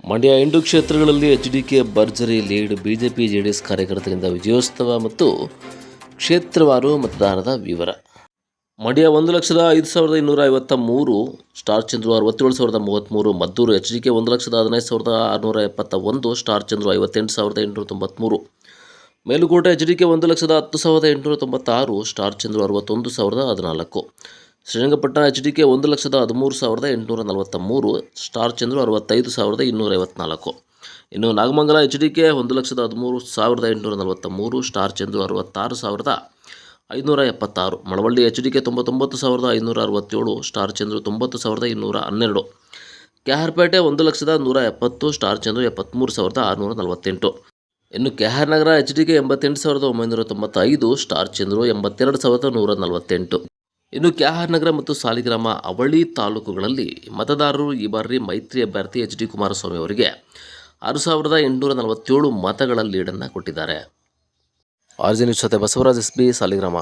ಮಂಡ್ಯ 8 ಕ್ಷೇತ್ರಗಳಲ್ಲಿ ಎಚ್ಡಿಕೆ ಭರ್ಜರಿ lead. BJP JDS ಕಾರ್ಯಕರ್ತರಿಂದ ವಿಜಯೋತ್ಸವ ಮತ್ತು ಕ್ಷೇತ್ರವಾರು ಮತದಾನದ ವಿವರ. Mandya 1,05,253, star Chandru 67,033, Maddur HDK 1,15,671, star Chandru 58,893, Melukote HDK 1,10,896, star Chandru 61,014, Srirangapatna HDK 1,13,843, star Chandru 65,254. ಇನ್ನು Nagamangala HDK 1,13,843, star Chandru 66,576, Malavalli HDK 99,567, star Chandru 90,212, KR Pete 1,170,000, star Chandru 73,648. ಇನ್ನು ಕೆಆರ್ ನಗರ ಎಚ್ಡಿಕೆ 88,995, ಸ್ಟಾರ್ ಚಂದ್ರು 82,148. ಇನ್ನು ಕೆಆರ್ ನಗರ ಮತ್ತು ಸಾಲಿಗ್ರಾಮ ಅವಳಿ ತಾಲೂಕುಗಳಲ್ಲಿ ಮತದಾರರು ಈ ಬಾರಿ ಮೈತ್ರಿ ಅಭ್ಯರ್ಥಿ ಎಚ್ ಡಿ ಕುಮಾರಸ್ವಾಮಿ ಅವರಿಗೆ 6,847 ಮತಗಳ ಲೀಡನ್ನು ಕೊಟ್ಟಿದ್ದಾರೆ. ಆರ್ಜಿ ನ್ಯೂಸ್ ಜೊತೆ ಬಸವರಾಜ್ ಎಸ್ ಬಿ, ಸಾಲಿಗ್ರಾಮ.